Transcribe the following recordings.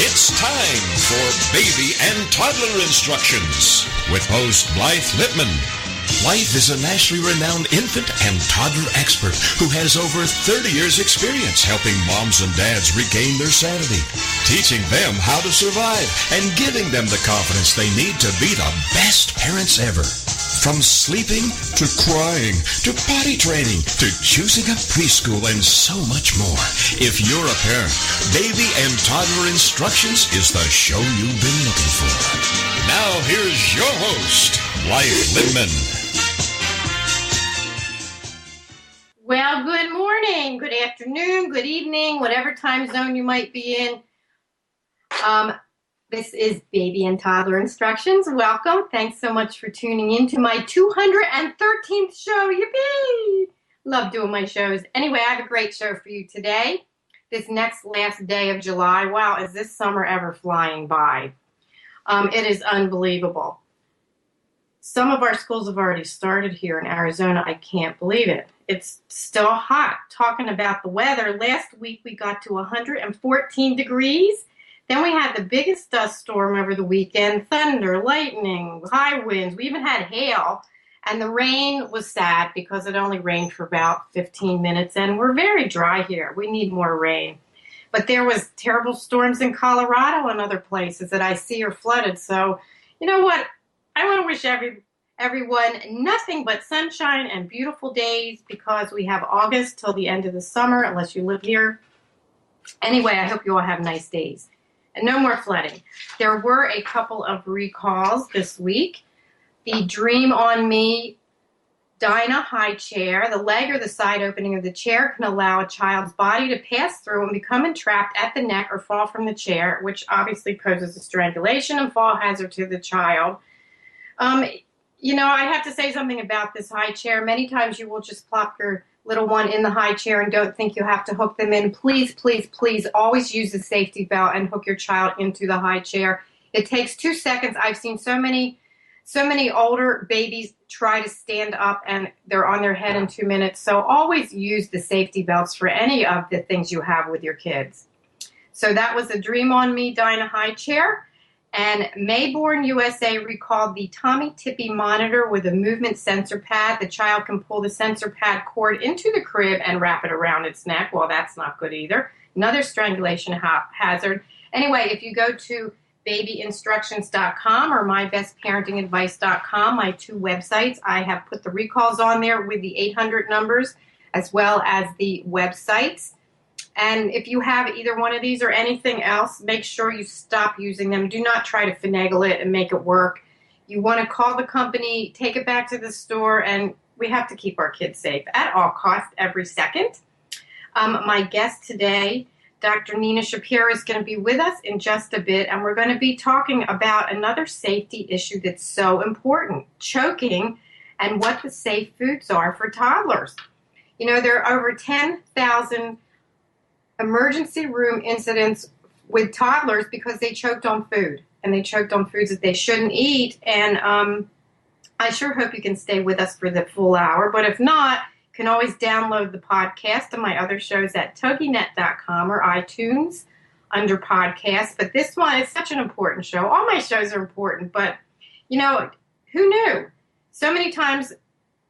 It's time for Baby and Toddler Instructions with host Blythe Lipman. Blythe is a nationally renowned infant and toddler expert who has over 30 years' experience helping moms and dads regain their sanity, teaching them how to survive, and giving them the confidence they need to be the best parents ever. From sleeping to crying to potty training to choosing a preschool and so much more. If you're a parent, Baby and Toddler Instructions is the show you've been looking for. Now here's your host, Blythe Lipman. Well, good morning, good afternoon, good evening, whatever time zone you might be in. This is Baby and Toddler Instructions. Welcome. Thanks so much for tuning in to my 213th show. Yippee! Love doing my shows. Anyway, I have a great show for you today. This last day of July. Wow, is this summer ever flying by? It is unbelievable. Some of our schools have already started here in Arizona. I can't believe it. It's still hot. Talking about the weather, last week we got to 114 degrees. Then we had the biggest dust storm over the weekend, thunder, lightning, high winds. We even had hail, and the rain was sad because it only rained for about 15 minutes, and we're very dry here. We need more rain. But there was terrible storms in Colorado and other places that I see are flooded. So, you know what? I want to wish everyone nothing but sunshine and beautiful days because we have August till the end of the summer, unless you live here. Anyway, I hope you all have nice days. And no more flooding. There were a couple of recalls this week. The Dream on Me Dyna high chair, the leg or the side opening of the chair can allow a child's body to pass through and become entrapped at the neck or fall from the chair, which obviously poses a strangulation and fall hazard to the child. You know, I have to say something about this high chair. Many times you will just plop your little one in the high chair and don't think you have to hook them in. Please, please, please always use the safety belt and hook your child into the high chair. It takes 2 seconds. I've seen so many older babies try to stand up and they're on their head in 2 minutes. So always use the safety belts for any of the things you have with your kids. So that was a Dream on Me Dyna high chair. And Mayborn USA recalled the Tommy Tippy monitor with a movement sensor pad. The child can pull the sensor pad cord into the crib and wrap it around its neck. Well, that's not good either. Another strangulation hazard. Anyway, if you go to babyinstructions.com or mybestparentingadvice.com, my two websites, I have put the recalls on there with the 800 numbers as well as the websites. And if you have either one of these or anything else, make sure you stop using them. Do not try to finagle it and make it work. You want to call the company, take it back to the store, and we have to keep our kids safe at all costs every second. My guest today, Dr. Nina Shapiro, is going to be with us in just a bit, and we're going to be talking about another safety issue that's so important, choking, and what the safe foods are for toddlers. You know, there are over 10,000 emergency room incidents with toddlers because they choked on food, and they choked on foods that they shouldn't eat. And I sure hope you can stay with us for the full hour, but if not, you can always download the podcast of my other shows at toginet.com or iTunes under podcasts. But this one is such an important show. All my shows are important, but you know, who knew? So many times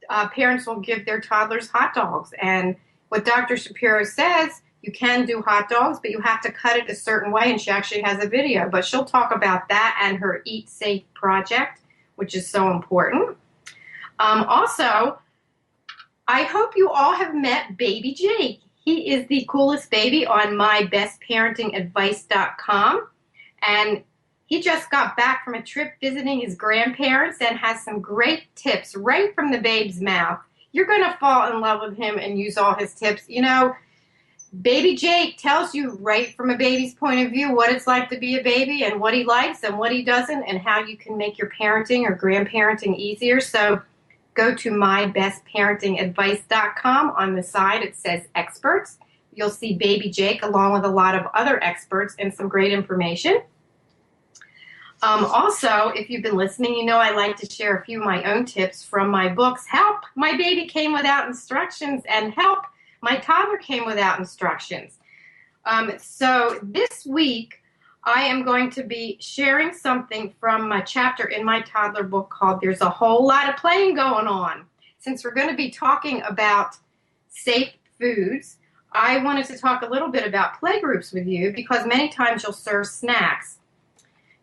parents will give their toddlers hot dogs, and what Dr. Shapiro says, you can do hot dogs, but you have to cut it a certain way, and she actually has a video. But she'll talk about that and her Eat Safe project, which is so important. Also, I hope you all have met Baby Jake. He is the coolest baby on mybestparentingadvice.com, and he just got back from a trip visiting his grandparents and has some great tips right from the babe's mouth. You're going to fall in love with him and use all his tips. You know, Baby Jake tells you right from a baby's point of view what it's like to be a baby and what he likes and what he doesn't and how you can make your parenting or grandparenting easier. So go to mybestparentingadvice.com. On the side it says experts. You'll see Baby Jake along with a lot of other experts and some great information. Also, if you've been listening, you know I like to share a few of my own tips from my books, Help, My Baby Came Without Instructions, and Help, My Toddler Came Without Instructions. So this week, I am going to be sharing something from a chapter in my toddler book called There's a Whole Lot of Playing Going On. Since we're going to be talking about safe foods, I wanted to talk a little bit about playgroups with you because many times you'll serve snacks.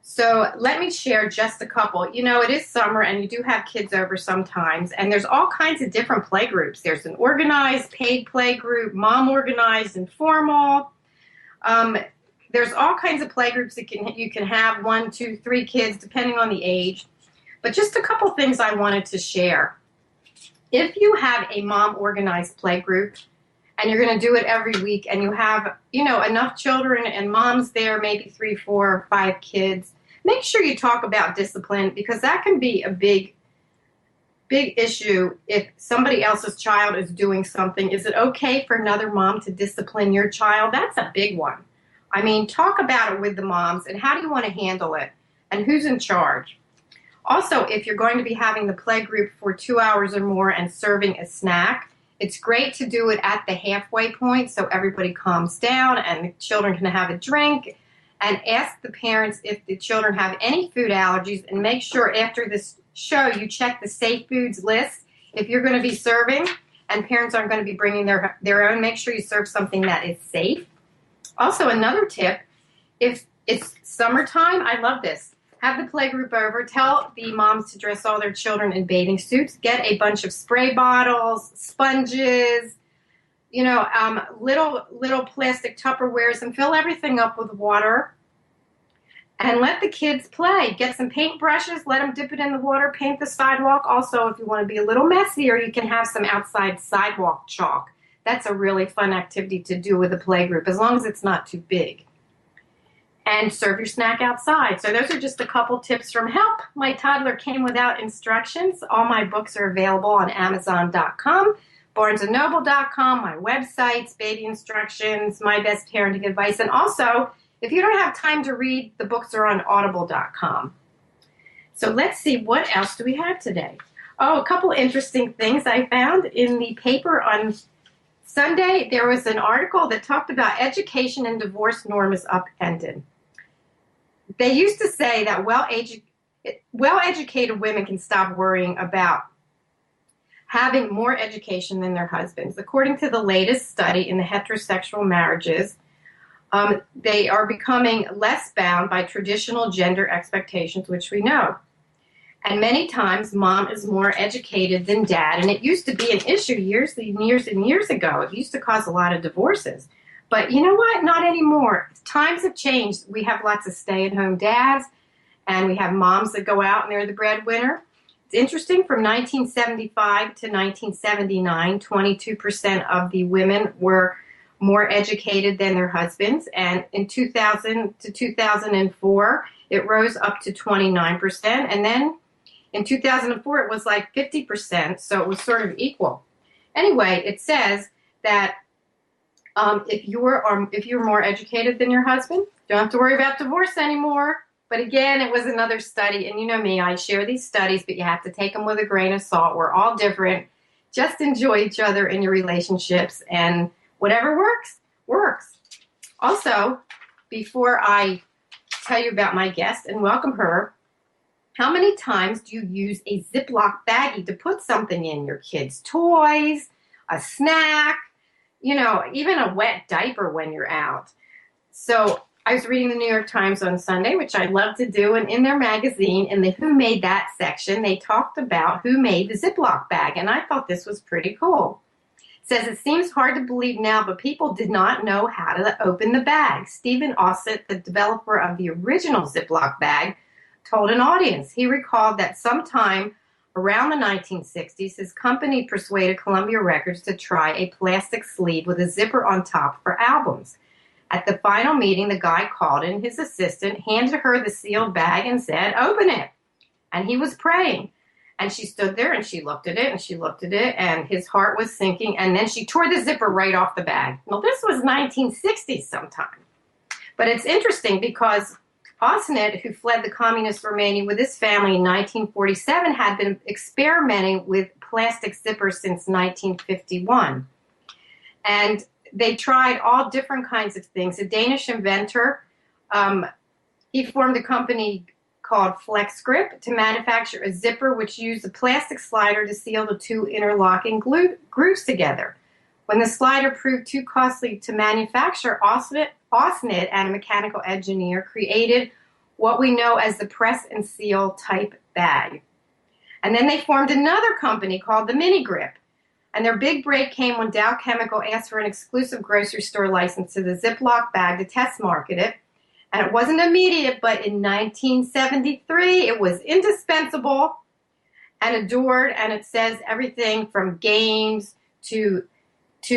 So let me share just a couple. You know, it is summer and you do have kids over sometimes, and there's all kinds of different playgroups. There's an organized, paid playgroup, mom organized, informal. There's all kinds of playgroups that you can have 1, 2, 3 kids, depending on the age. But just a couple things I wanted to share. If you have a mom organized playgroup, and you're going to do it every week, and you have, enough children and moms there, maybe 3, 4, or 5 kids, make sure you talk about discipline, because that can be a big issue if somebody else's child is doing something. Is it okay for another mom to discipline your child? That's a big one. I mean, talk about it with the moms, and how do you want to handle it, and who's in charge? Also, if you're going to be having the playgroup for 2 hours or more and serving a snack, it's great to do it at the halfway point so everybody calms down and the children can have a drink, and ask the parents if the children have any food allergies, and make sure after this show you check the safe foods list. If you're going to be serving and parents aren't going to be bringing their own, make sure you serve something that is safe. Also, another tip, if it's summertime, I love this. Have the playgroup over. Tell the moms to dress all their children in bathing suits. Get a bunch of spray bottles, sponges, little plastic Tupperwares, and fill everything up with water. And let the kids play. Get some paint brushes. Let them dip it in the water. Paint the sidewalk. Also, if you want to be a little messier, you can have some outside sidewalk chalk. That's a really fun activity to do with a playgroup, as long as it's not too big. And serve your snack outside. So those are just a couple tips from Help. My Toddler Came Without Instructions. All my books are available on Amazon.com, BarnesandNoble.com, my websites, baby instructions, my best parenting advice. And also, if you don't have time to read, the books are on Audible.com. So let's see, what else do we have today? Oh, a couple interesting things I found in the paper on Sunday. There was an article that talked about education and divorce norm is upended. They used to say that well-educated women can stop worrying about having more education than their husbands. According to the latest study in the heterosexual marriages, they are becoming less bound by traditional gender expectations, which we know. And many times, mom is more educated than dad. And it used to be an issue years and years ago. It used to cause a lot of divorces. But you know what? Not anymore. Times have changed. We have lots of stay-at-home dads, and we have moms that go out and they're the breadwinner. It's interesting, from 1975 to 1979, 22% of the women were more educated than their husbands. And in 2000 to 2004, it rose up to 29%. And then in 2004, it was like 50%, so it was sort of equal. Anyway, it says that if you're more educated than your husband, you don't have to worry about divorce anymore. But again, it was another study, and you know me, I share these studies, but you have to take them with a grain of salt. We're all different. Just enjoy each other in your relationships, and whatever works, works. Also, before I tell you about my guest and welcome her, how many times do you use a Ziploc baggie to put something in? Your kids' toys, a snack, even a wet diaper when you're out. So I was reading the New York Times on Sunday, which I love to do, and in their magazine, in the Who Made That section, they talked about who made the Ziploc bag, and I thought this was pretty cool. It says, it seems hard to believe now, but people did not know how to open the bag. Stephen Ossett, the developer of the original Ziploc bag, told an audience he recalled that sometime around the 1960s, his company persuaded Columbia Records to try a plastic sleeve with a zipper on top for albums. At the final meeting, the guy called in, his assistant handed her the sealed bag and said, "Open it." And he was praying. And she stood there and she looked at it and she looked at it, and his heart was sinking. And then she tore the zipper right off the bag. Well, this was 1960s sometime. But it's interesting because Osnet, who fled the communist Romania with his family in 1947, had been experimenting with plastic zippers since 1951. And they tried all different kinds of things. A Danish inventor He formed a company called Flex Grip to manufacture a zipper which used a plastic slider to seal the two interlocking grooves together. When the slider proved too costly to manufacture, Osnit and a mechanical engineer created what we know as the press and seal type bag. And then they formed another company called the Mini Grip. And their big break came when Dow Chemical asked for an exclusive grocery store license to the Ziploc bag to test market it. And it wasn't immediate, but in 1973, it was indispensable and adored. And it says everything from games to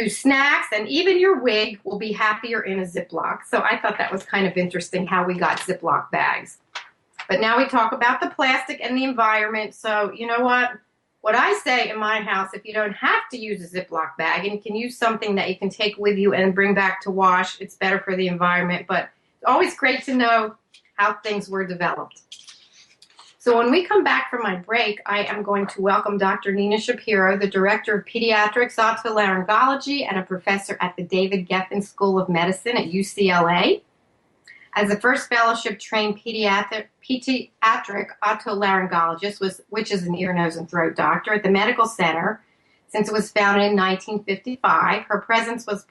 snacks, and even your wig will be happier in a Ziploc. So I thought that was kind of interesting how we got Ziploc bags. But now we talk about the plastic and the environment. So you know what? What I say in my house, if you don't have to use a Ziploc bag and you can use something that you can take with you and bring back to wash, it's better for the environment. But it's always great to know how things were developed. So when we come back from my break, I am going to welcome Dr. Nina Shapiro, the Director of Pediatrics Otolaryngology and a professor at the David Geffen School of Medicine at UCLA. As the first fellowship-trained pediatric otolaryngologist, which is an ear, nose, and throat doctor at the medical center since it was founded in 1955, her presence has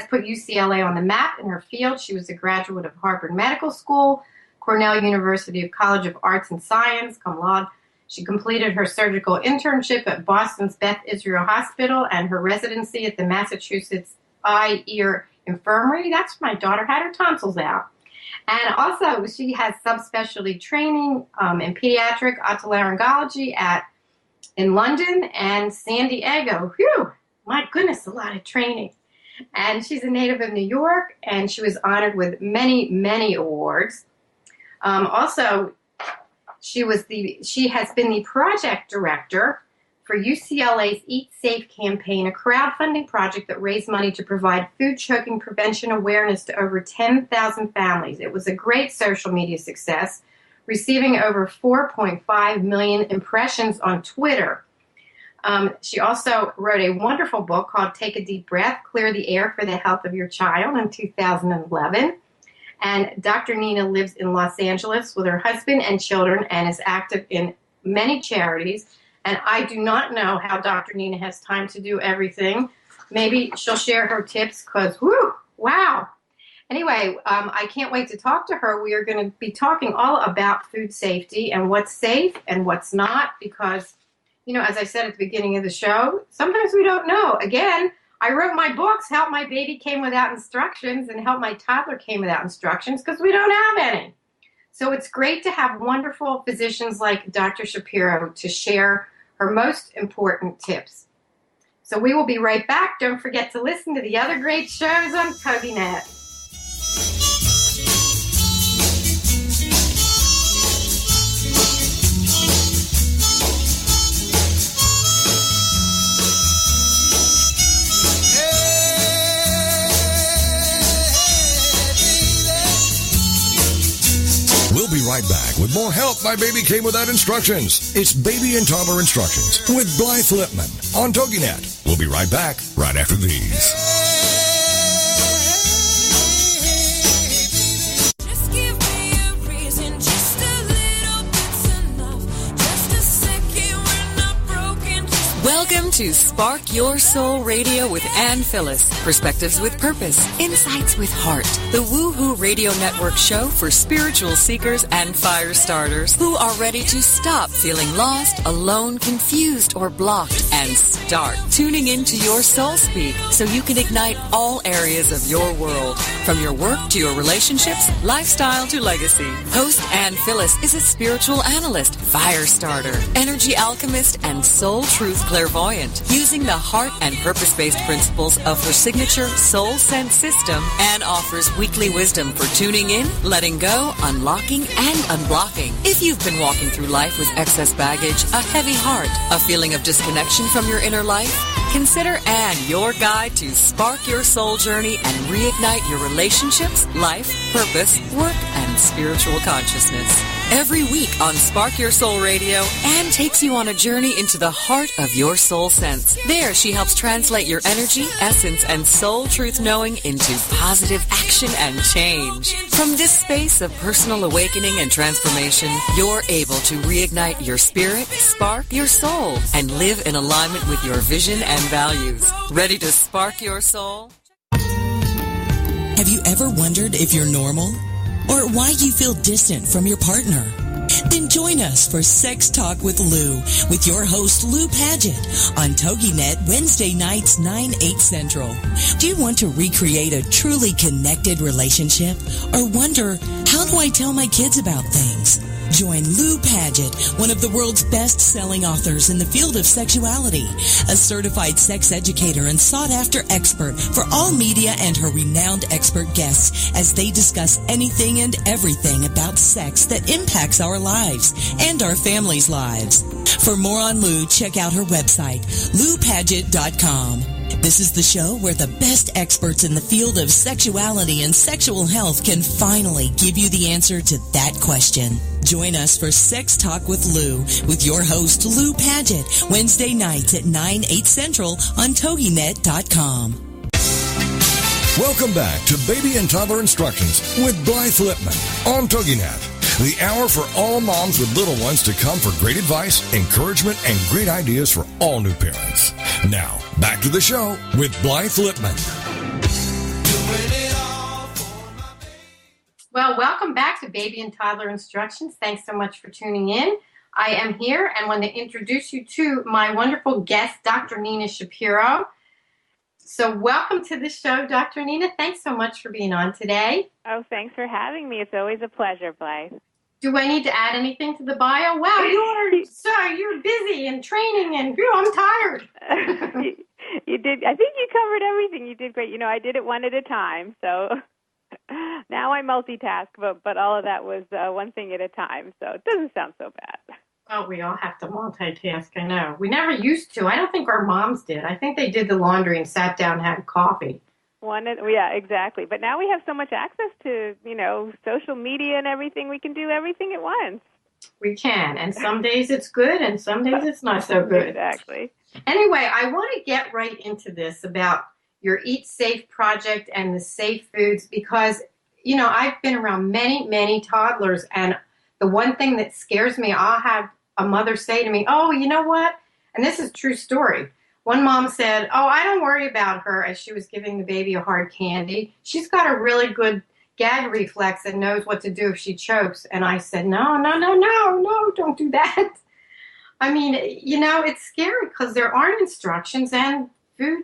put UCLA on the map in her field. She was a graduate of Harvard Medical School, Cornell University College of Arts and Science, cum laude. She completed her surgical internship at Boston's Beth Israel Hospital and her residency at the Massachusetts Eye Ear Infirmary. That's where my daughter had her tonsils out. And also, she has subspecialty training in pediatric otolaryngology in London and San Diego. Whew, my goodness, a lot of training. And she's a native of New York, and she was honored with many, many awards. Also, she has been the project director for UCLA's Eat Safe campaign, a crowdfunding project that raised money to provide food choking prevention awareness to over 10,000 families. It was a great social media success, receiving over 4.5 million impressions on Twitter. She also wrote a wonderful book called Take a Deep Breath, Clear the Air for the Health of Your Child in 2011. And Dr. Nina lives in Los Angeles with her husband and children and is active in many charities. And I do not know how Dr. Nina has time to do everything. Maybe she'll share her tips because, wow. Anyway, I can't wait to talk to her. We are going to be talking all about food safety and what's safe and what's not because, you know, as I said at the beginning of the show, sometimes we don't know. Again, I wrote my books, Help My Baby Came Without Instructions and Help My Toddler Came Without Instructions because we don't have any. So it's great to have wonderful physicians like Dr. Shapiro to share her most important tips. So we will be right back. Don't forget to listen to the other great shows on TogiNet. We'll be right back with more Help My Baby Came Without Instructions. It's Baby and Toddler Instructions with Blythe Lipman on TogiNet. We'll be right back right after these. Just give me a reason, just a little bit's enough. Just a second, we're not broken. Welcome to Spark Your Soul Radio with Ann Phyllis. Perspectives with purpose, insights with heart. The Woohoo Radio Network show for spiritual seekers and fire starters who are ready to stop feeling lost, alone, confused, or blocked and start tuning into your soul speak so you can ignite all areas of your world, from your work to your relationships, lifestyle to legacy. Host Ann Phyllis is a spiritual analyst, fire starter, energy alchemist, and soul truth clairvoyant, using the heart and purpose-based principles of her signature Soul Sense system, and offers weekly wisdom for tuning in, letting go, unlocking, and unblocking. If you've been walking through life with excess baggage, a heavy heart, a feeling of disconnection from your inner life, consider Ann your guide to spark your soul journey and reignite your relationships, life, purpose, work, and spiritual consciousness. Every week on Spark Your Soul Radio, Anne takes you on a journey into the heart of your soul sense. There, she helps translate your energy, essence, and soul truth knowing into positive action and change. From this space of personal awakening and transformation, you're able to reignite your spirit, spark your soul, and live in alignment with your vision and values. Ready to spark your soul? Have you ever wondered if you're normal? Or why you feel distant from your partner? Then join us for Sex Talk with Lou, with your host Lou Paget, on TogiNet Wednesday nights 9/8 Central. Do you want to recreate a truly connected relationship? Or wonder, how do I tell my kids about things? Join Lou Paget, one of the world's best-selling authors in the field of sexuality, a certified sex educator and sought-after expert for all media, and her renowned expert guests as they discuss anything and everything about sex that impacts our lives and our families' lives. For more on Lou, check out her website, loupaget.com. This is the show where the best experts in the field of sexuality and sexual health can finally give you the answer to that question. Join us for Sex Talk with Lou, with your host Lou Paget, Wednesday nights at 9/8 Central on TogiNet.com. Welcome back to Baby and Toddler Instructions with Blythe Lipman on TogiNet. The hour for all moms with little ones to come for great advice, encouragement, and great ideas for all new parents. Now, back to the show with Blythe Lipman. Well, welcome back to Baby and Toddler Instructions. Thanks so much for tuning in. I am here and want to introduce you to my wonderful guest, Dr. Nina Shapiro. So welcome to the show, Dr. Nina. Thanks so much for being on today. Oh, thanks for having me. It's always a pleasure, Blythe. Do I need to add anything to the bio? Wow, you're busy and training, and I'm tired. You did. I think you covered everything. You did great. I did it one at a time, so now I multitask, but all of that was one thing at a time, so it doesn't sound so bad. Well, we all have to multitask, I know. We never used to. I don't think our moms did. I think they did the laundry and sat down and had coffee. Yeah, exactly. But now we have so much access to, social media and everything. We can do everything at once. We can. And some days it's good and some days it's not so good. Exactly. Anyway, I want to get right into this about your Eat Safe project and the safe foods because, I've been around many, many toddlers, and the one thing that scares me, I'll have a mother say to me, oh, you know what? And this is a true story. One mom said, oh, I don't worry about her, as she was giving the baby a hard candy. She's got a really good gag reflex and knows what to do if she chokes. And I said, no, don't do that. I mean, it's scary because there aren't instructions, and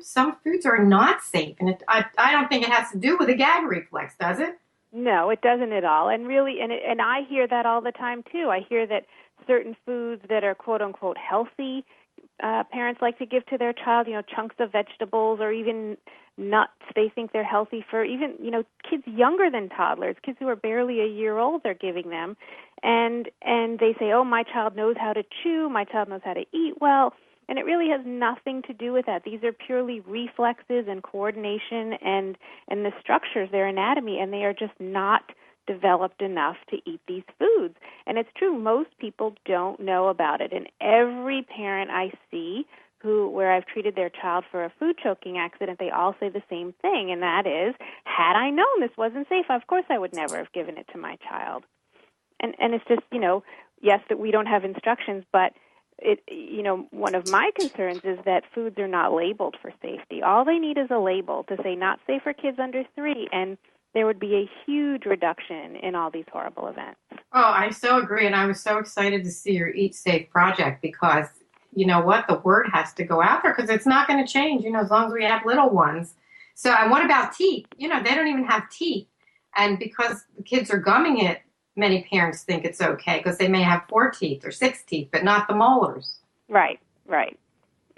some foods are not safe. And I don't think it has to do with a gag reflex, does it? No, it doesn't at all. And really, and I hear that all the time, too. I hear that certain foods that are, quote-unquote, healthy, parents like to give to their child, chunks of vegetables or even nuts. They think they're healthy for even, kids younger than toddlers, kids who are barely a year old, they're giving them. And they say, oh, my child knows how to chew, my child knows how to eat well. And it really has nothing to do with that. These are purely reflexes and coordination and the structures, their anatomy, and they are just not developed enough to eat these foods. And it's true, most people don't know about it. And every parent I see where I've treated their child for a food choking accident, they all say the same thing, and that is, had I known this wasn't safe, of course I would never have given it to my child. And it's just, yes, that we don't have instructions, but one of my concerns is that foods are not labeled for safety. All they need is a label to say not safe for kids under 3, and there would be a huge reduction in all these horrible events. Oh, I so agree, and I was so excited to see your Eat Safe project because, you know what, the word has to go out there because it's not going to change, as long as we have little ones. So, and what about teeth? They don't even have teeth, and because the kids are gumming it, many parents think it's okay because they may have 4 teeth or 6 teeth, but not the molars. Right.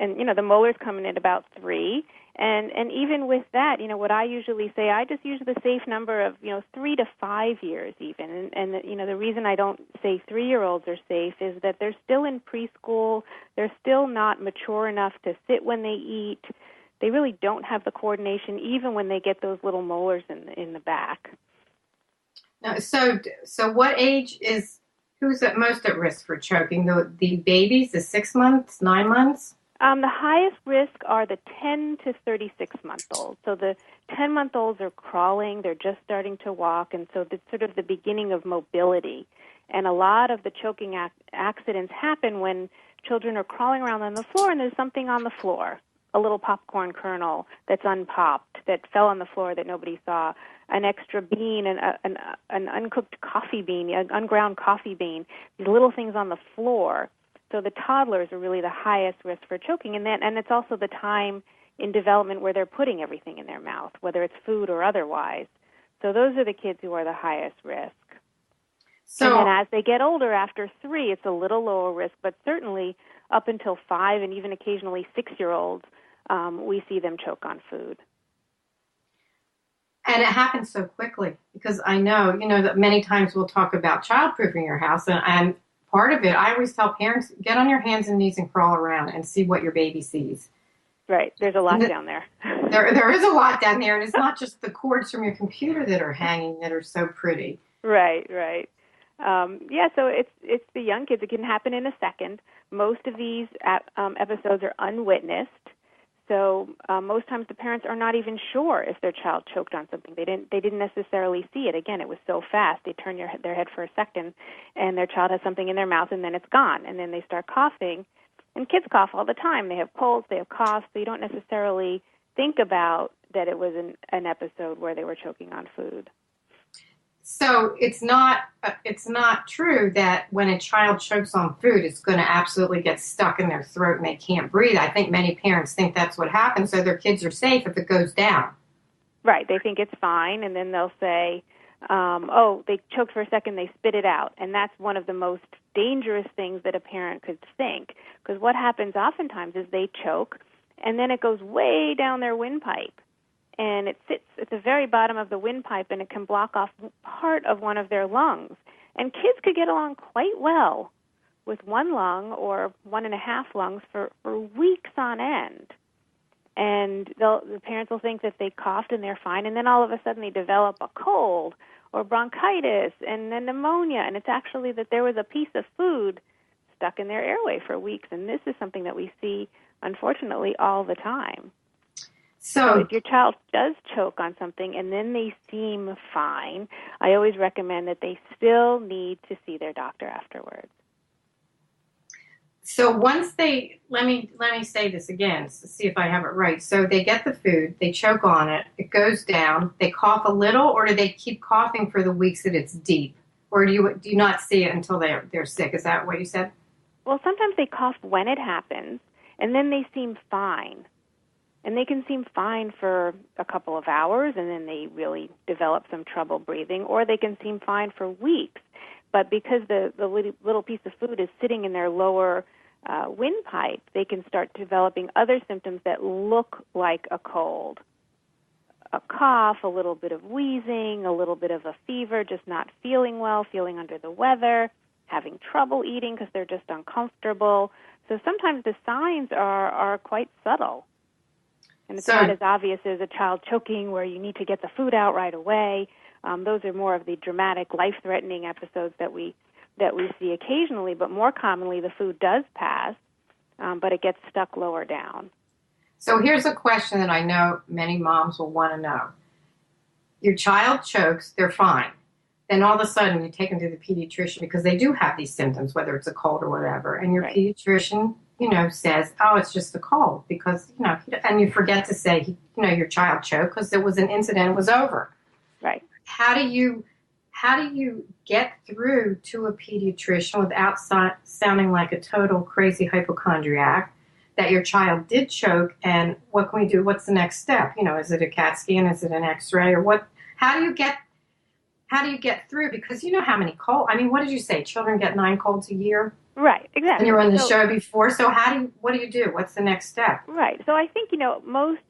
And, the molars come in at about 3. And even with that, what I usually say, I just use the safe number of, 3 to 5 years even. And the reason I don't say 3-year-olds are safe is that they're still in preschool. They're still not mature enough to sit when they eat. They really don't have the coordination even when they get those little molars in the back. So what age who's at most at risk for choking? The babies, the 6 months, 9 months? The highest risk are the 10 to 36-month-olds. So the 10-month-olds are crawling, they're just starting to walk, and so it's sort of the beginning of mobility. And a lot of the choking accidents happen when children are crawling around on the floor and there's something on the floor, a little popcorn kernel that's unpopped, that fell on the floor that nobody saw, an extra bean, an uncooked coffee bean, an unground coffee bean, these little things on the floor. So the toddlers are really the highest risk for choking, and it's also the time in development where they're putting everything in their mouth, whether it's food or otherwise. So those are the kids who are the highest risk. And then as they get older, after 3, it's a little lower risk, but certainly up until 5 and even occasionally 6-year-olds, we see them choke on food. And it happens so quickly because I know, that many times we'll talk about childproofing your house, and part of it, I always tell parents, get on your hands and knees and crawl around and see what your baby sees. Right. There's a lot down there. There is a lot down there, and it's not just the cords from your computer that are hanging that are so pretty. Right. So it's the young kids. It can happen in a second. Most of these episodes are unwitnessed. So most times the parents are not even sure if their child choked on something. They didn't necessarily see it. Again, it was so fast. They turn their head for a second, and their child has something in their mouth, and then it's gone. And then they start coughing. And kids cough all the time. They have colds, they have coughs. So you don't necessarily think about that it was an episode where they were choking on food. So it's not true that when a child chokes on food, it's going to absolutely get stuck in their throat and they can't breathe. I think many parents think that's what happens, so their kids are safe if it goes down. Right. They think it's fine, and then they'll say, they choked for a second, they spit it out. And that's one of the most dangerous things that a parent could think, because what happens oftentimes is they choke, and then it goes way down their windpipe. And it sits at the very bottom of the windpipe, and it can block off part of one of their lungs. And kids could get along quite well with one lung or 1.5 lungs for weeks on end. And the parents will think that they coughed and they're fine, and then all of a sudden they develop a cold or bronchitis and then pneumonia, and it's actually that there was a piece of food stuck in their airway for weeks. And this is something that we see, unfortunately, all the time. So if your child does choke on something and then they seem fine, I always recommend that they still need to see their doctor afterwards. So once let me say this again to see if I have it right. So they get the food, they choke on it, it goes down, they cough a little, or do they keep coughing for the weeks that it's deep? Or do you not see it until they're sick? Is that what you said? Well, sometimes they cough when it happens, and then they seem fine. And they can seem fine for a couple of hours, and then they really develop some trouble breathing, or they can seem fine for weeks. But because the little piece of food is sitting in their lower windpipe, they can start developing other symptoms that look like a cold. A cough, a little bit of wheezing, a little bit of a fever, just not feeling well, feeling under the weather, having trouble eating because they're just uncomfortable. So sometimes the signs are quite subtle. And it's not as obvious as a child choking where you need to get the food out right away. Those are more of the dramatic, life-threatening episodes that we see occasionally, but more commonly the food does pass, but it gets stuck lower down. So here's a question that I know many moms will want to know. Your child chokes, they're fine. Then all of a sudden you take them to the pediatrician because they do have these symptoms, whether it's a cold or whatever, and your pediatrician says, it's just a cold because, and you forget to say, your child choked because there was an incident, it was over. Right. How do you get through to a pediatrician without sounding like a total crazy hypochondriac that your child did choke, and what can we do? What's the next step? Is it a CAT scan? Is it an X-ray? Or what? How do you get through? Because you know how many colds, what did you say? Children get 9 colds a year? Right, exactly. And you were on the show before, so what do you do? What's the next step? Right. So I think, most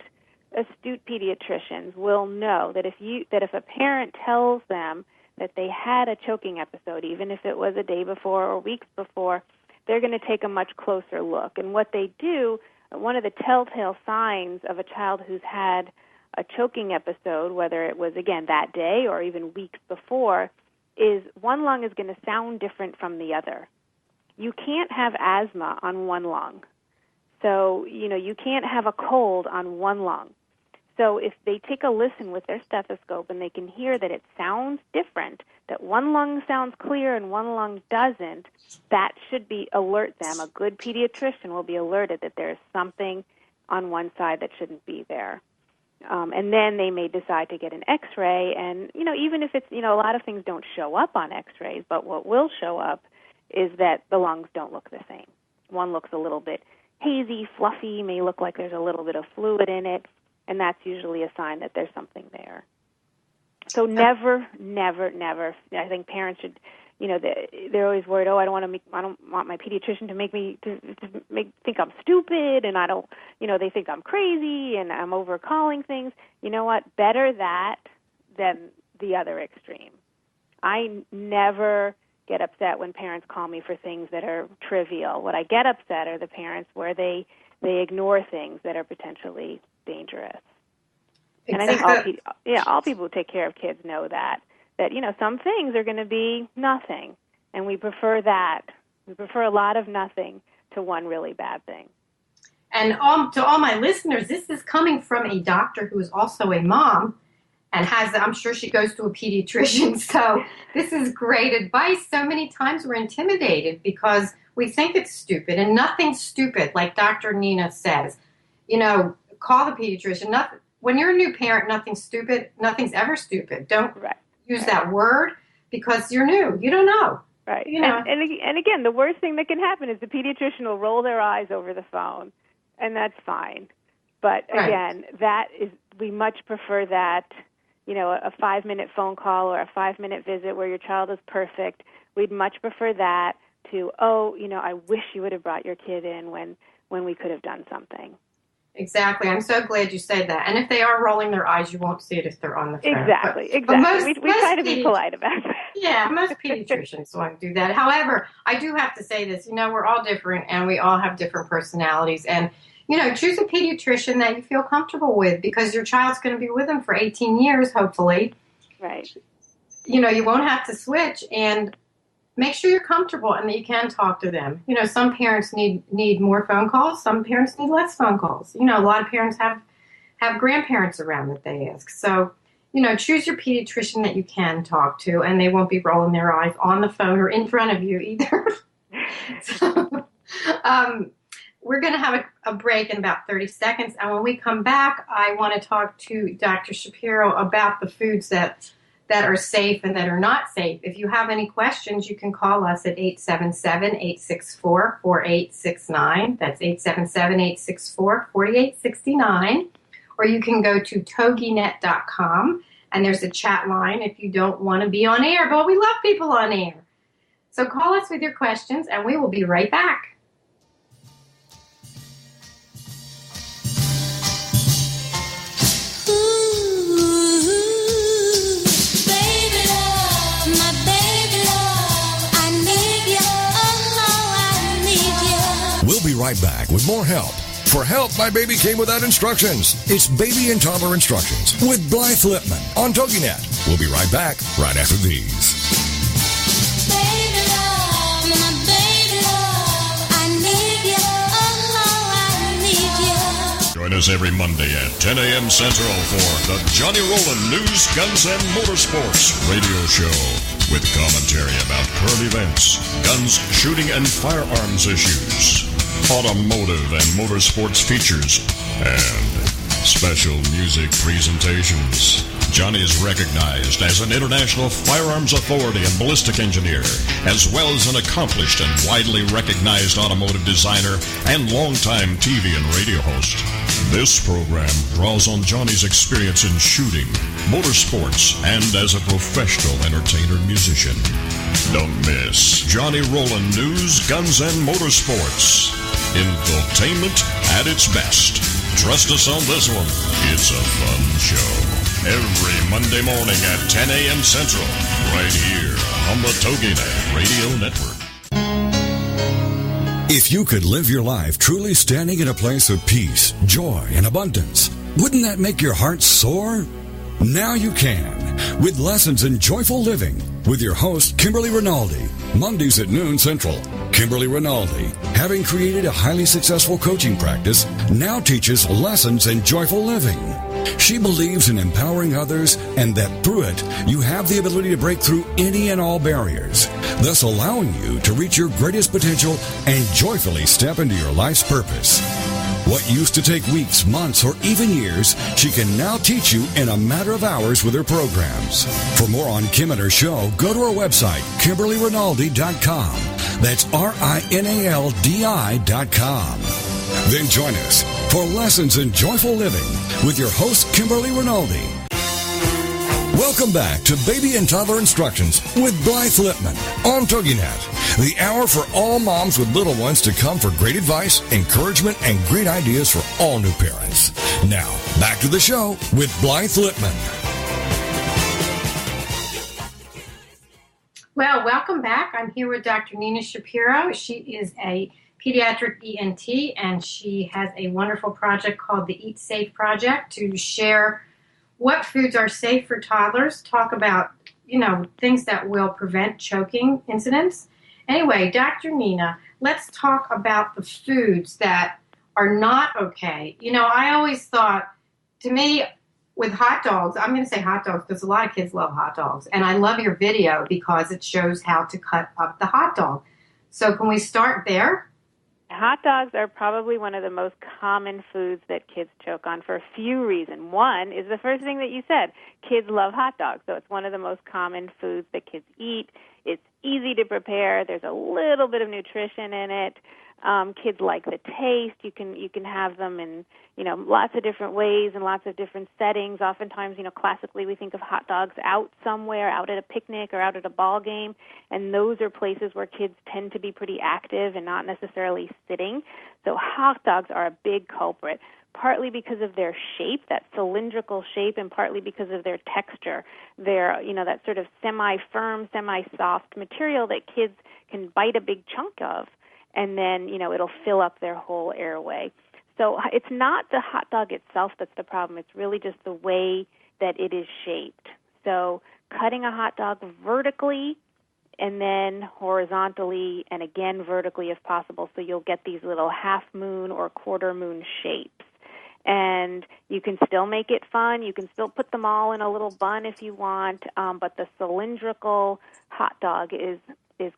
astute pediatricians will know that if a parent tells them that they had a choking episode, even if it was a day before or weeks before, they're going to take a much closer look. And what they do, one of the telltale signs of a child who's had a choking episode, whether it was, again, that day or even weeks before, is one lung is going to sound different from the other. You can't have asthma on one lung. So, you can't have a cold on one lung. So if they take a listen with their stethoscope and they can hear that it sounds different, that one lung sounds clear and one lung doesn't, that should alert them. A good pediatrician will be alerted that there's something on one side that shouldn't be there. And then they may decide to get an X-ray. And, even if it's, a lot of things don't show up on X-rays, but what will show up is that the lungs don't look the same. One looks a little bit hazy, fluffy, may look like there's a little bit of fluid in it, and that's usually a sign that there's something there. So never, I think parents should, they're always worried, I don't want my pediatrician to make me think I'm stupid, and I don't, they think I'm crazy and I'm over-calling things. You know what? Better that than the other extreme. I never get upset when parents call me for things that are trivial. What I get upset are the parents where they ignore things that are potentially dangerous. Exactly. And I think all people who take care of kids know that some things are going to be nothing, and we prefer that. We prefer a lot of nothing to one really bad thing. And to all my listeners, this is coming from a doctor who is also a mom, and I'm sure she goes to a pediatrician. So this is great advice. So many times we're intimidated because we think it's stupid, and nothing's stupid. Like Dr. Nina says, call the pediatrician. When you're a new parent, nothing's stupid. Nothing's ever stupid. Don't use that word because you're new. You don't know. Right. And again, the worst thing that can happen is the pediatrician will roll their eyes over the phone, and that's fine. But again, we much prefer that. A 5-minute phone call or a 5-minute visit where your child is perfect. We'd much prefer that to, I wish you would have brought your kid in when we could have done something. Exactly. I'm so glad you said that. And if they are rolling their eyes, you won't see it if they're on the phone. Exactly. We try to be polite about that. Yeah, most pediatricians won't do that. However, I do have to say this. We're all different, and we all have different personalities. And choose a pediatrician that you feel comfortable with because your child's going to be with them for 18 years, hopefully. Right. You won't have to switch, and make sure you're comfortable and that you can talk to them. Some parents need more phone calls. Some parents need less phone calls. A lot of parents have grandparents around that they ask. So, choose your pediatrician that you can talk to, and they won't be rolling their eyes on the phone or in front of you either. So, we're going to have a break in about 30 seconds. And when we come back, I want to talk to Dr. Shapiro about the foods that are safe and that are not safe. If you have any questions, you can call us at 877-864-4869. That's 877-864-4869. Or you can go to toginet.com, and there's a chat line if you don't want to be on air. But we love people on air. So call us with your questions, and we will be right back. We'll be right back with more help. For help, my baby came without instructions. It's Baby and Toddler Instructions with Blythe Lipman on TogiNet. We'll be right back right after these. Baby love, my baby love, I need you, I need you. Join us every Monday at 10 a.m. Central for the Johnny Rowland News, Guns, and Motorsports radio show with commentary about current events, guns, shooting, and firearms issues, automotive and motorsports features, and special music presentations. Johnny is recognized as an international firearms authority and ballistic engineer, as well as an accomplished and widely recognized automotive designer and longtime TV and radio host. This program draws on Johnny's experience in shooting, motorsports, and as a professional entertainer musician. Don't miss Johnny Rowland News, Guns, and Motorsports. Infotainment at its best. Trust us on this one. It's a fun show. Every Monday morning at 10 a.m. Central, right here on the TogiNet Radio Network. If you could live your life truly standing in a place of peace, joy, and abundance, Wouldn't that make your heart soar? Now you can, with Lessons in Joyful Living, with your host, Kimberly Rinaldi, Mondays at noon Central. Kimberly Rinaldi, having created a highly successful coaching practice, now teaches Lessons in Joyful Living. She believes in empowering others and that through it, you have the ability to break through any and all barriers, thus allowing you to reach your greatest potential and joyfully step into your life's purpose. What used to take weeks, months, or even years, she can now teach you in a matter of hours with her programs. For more on Kim and her show, go to her website, KimberlyRinaldi.com. That's RINALDI.com. Then join us for Lessons in Joyful Living with your host, Kimberly Rinaldi. Welcome back to Baby and Toddler Instructions with Blythe Lipman on TogiNet, the hour for all moms with little ones to come for great advice, encouragement, and great ideas for all new parents. Now, back to the show with Blythe Lipman. Well, welcome back. I'm here with Dr. Nina Shapiro. She is a pediatric ENT, and she has a wonderful project called the Eat Safe Project to share what foods are safe for toddlers, talk about, things that will prevent choking incidents. Anyway, Dr. Nina, let's talk about the foods that are not okay. I always thought, to me, with hot dogs, I'm going to say hot dogs because a lot of kids love hot dogs. And I love your video because it shows how to cut up the hot dog. So can we start there? Hot dogs are probably one of the most common foods that kids choke on for a few reasons. One is the first thing that you said. Kids love hot dogs, so it's one of the most common foods that kids eat. It's easy to prepare. There's a little bit of nutrition in it. Kids like the taste. You can have them in lots of different ways and lots of different settings. Oftentimes, classically we think of hot dogs out somewhere, out at a picnic or out at a ball game, and those are places where kids tend to be pretty active and not necessarily sitting. So hot dogs are a big culprit, partly because of their shape, that cylindrical shape, and partly because of their texture. They're, that sort of semi-firm, semi-soft material that kids can bite a big chunk of, and then, it'll fill up their whole airway. So it's not the hot dog itself that's the problem. It's really just the way that it is shaped. So cutting a hot dog vertically and then horizontally and again vertically if possible, so you'll get these little half moon or quarter moon shapes. And you can still make it fun. You can still put them all in a little bun if you want, but the cylindrical hot dog is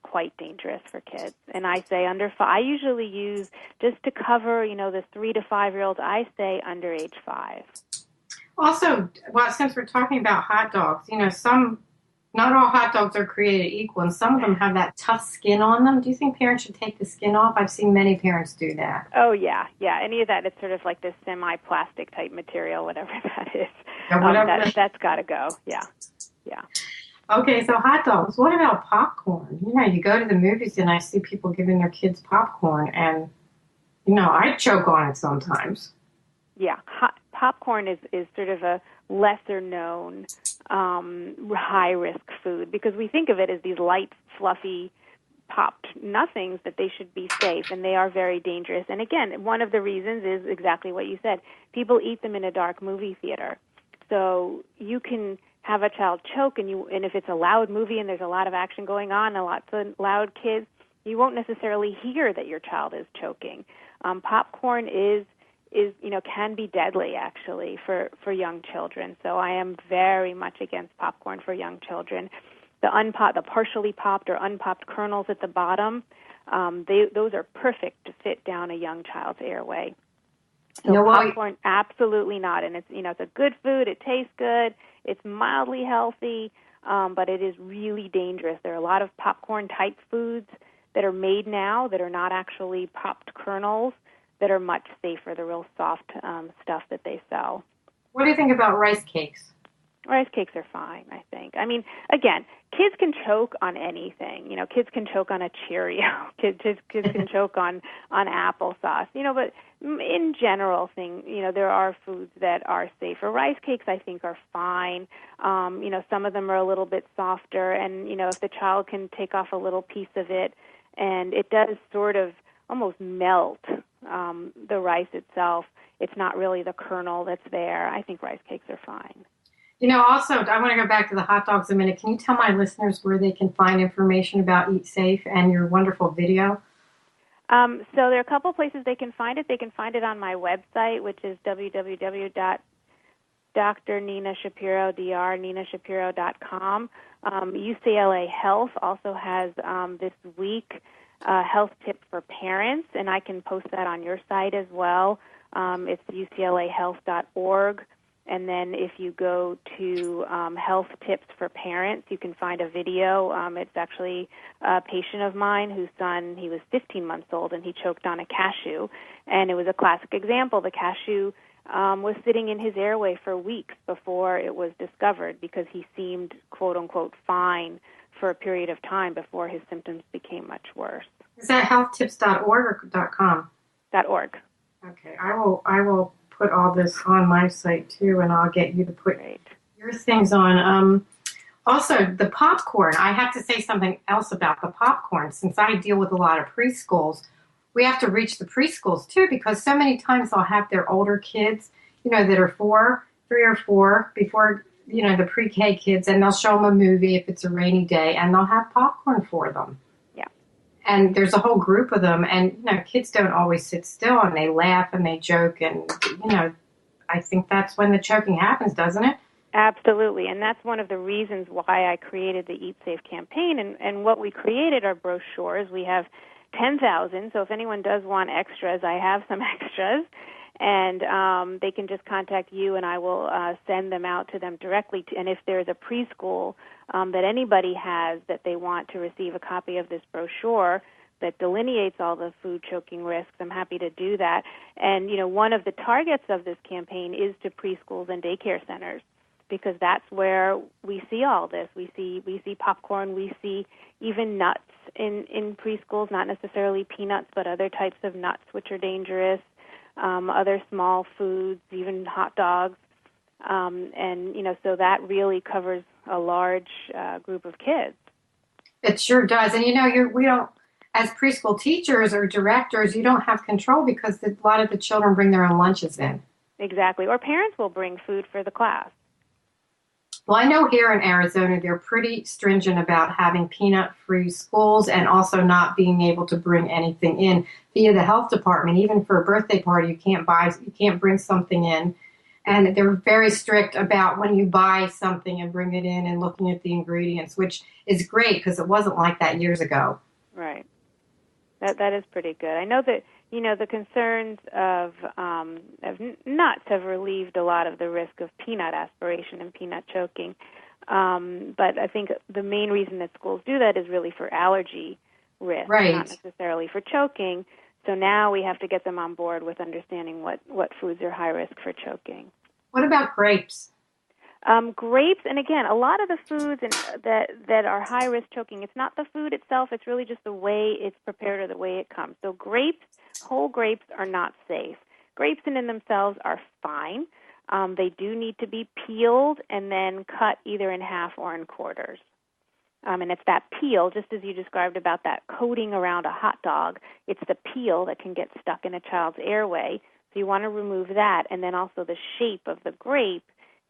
quite dangerous for kids. And I say under 5. I usually use, just to cover, the 3 to 5 year olds, I say under age 5. Also, since we're talking about hot dogs, not all hot dogs are created equal, and some of them have that tough skin on them. Do you think parents should take the skin off? I've seen many parents do that. Oh, yeah. Any of that, it's sort of like this semi-plastic type material, whatever that is. Yeah, that's got to go, yeah. Okay, so hot dogs. What about popcorn? You go to the movies and I see people giving their kids popcorn, and, I choke on it sometimes. Yeah, popcorn is sort of a lesser-known high-risk food because we think of it as these light, fluffy, popped nothings that they should be safe, and they are very dangerous. And again, one of the reasons is exactly what you said. People eat them in a dark movie theater. So you can have a child choke, and if it's a loud movie and there's a lot of action going on and lots of loud kids, you won't necessarily hear that your child is choking. Popcorn can be deadly actually for young children. So I am very much against popcorn for young children. The partially popped or unpopped kernels at the bottom, those are perfect to fit down a young child's airway. So popcorn, absolutely not. And it's a good food. It tastes good. It's mildly healthy, but it is really dangerous. There are a lot of popcorn-type foods that are made now that are not actually popped kernels that are much safer, the real soft stuff that they sell. What do you think about rice cakes? Rice cakes are fine, I think. I mean, again, kids can choke on anything. Kids can choke on a Cheerio. Kids can choke on applesauce. But in general, there are foods that are safer. Rice cakes, I think, are fine. Some of them are a little bit softer, and if the child can take off a little piece of it, and it does sort of almost melt the rice itself. It's not really the kernel that's there. I think rice cakes are fine. Also, I want to go back to the hot dogs a minute. Can you tell my listeners where they can find information about Eat Safe and your wonderful video? So there are a couple places they can find it. They can find it on my website, which is www.drninashapiro.com. UCLA Health also has this week health tip for parents, and I can post that on your site as well. It's uclahealth.org. And then if you go to Health Tips for Parents, you can find a video. It's actually a patient of mine whose son, he was 15 months old, and he choked on a cashew. And it was a classic example. The cashew was sitting in his airway for weeks before it was discovered because he seemed, quote-unquote, fine for a period of time before his symptoms became much worse. Is that healthtips.org or .com? .org. Okay, I will put all this on my site too, and I'll get you to put your things on. Also, the popcorn. I have to say something else about the popcorn. Since I deal with a lot of preschools, we have to reach the preschools too, because so many times they'll have their older kids, that are 3 or 4, before, the pre-K kids, and they'll show them a movie if it's a rainy day, and they'll have popcorn for them. And there's a whole group of them, and, kids don't always sit still, and they laugh and they joke, and, I think that's when the choking happens, doesn't it? Absolutely, and that's one of the reasons why I created the Eat Safe campaign, and what we created are brochures. We have 10,000, so if anyone does want extras, I have some extras, and they can just contact you, and I will send them out to them directly. And if there's a preschool that anybody has that they want to receive a copy of this brochure that delineates all the food choking risks, I'm happy to do that. And, one of the targets of this campaign is to preschools and daycare centers, because that's where we see all this. We see popcorn, we see even nuts in preschools, not necessarily peanuts, but other types of nuts which are dangerous, other small foods, even hot dogs. So that really covers a large group of kids. It sure does. And, we don't, as preschool teachers or directors, you don't have control because a lot of the children bring their own lunches in. Exactly. Or parents will bring food for the class. Well, I know here in Arizona, they're pretty stringent about having peanut-free schools and also not being able to bring anything in via the health department. Even for a birthday party, you can't bring something in. And they're very strict about when you buy something and bring it in and looking at the ingredients, which is great because it wasn't like that years ago. Right. That is pretty good. I know that, the concerns of nuts have relieved a lot of the risk of peanut aspiration and peanut choking. But I think the main reason that schools do that is really for allergy risk, not necessarily for choking. So now we have to get them on board with understanding what foods are high risk for choking. What about grapes? Grapes, and again, a lot of the foods that are high risk choking, it's not the food itself, it's really just the way it's prepared or the way it comes. So grapes, whole grapes are not safe. Grapes in themselves are fine. They do need to be peeled and then cut either in half or in quarters. And it's that peel, just as you described about that coating around a hot dog, it's the peel that can get stuck in a child's airway. So you want to remove that. And then also the shape of the grape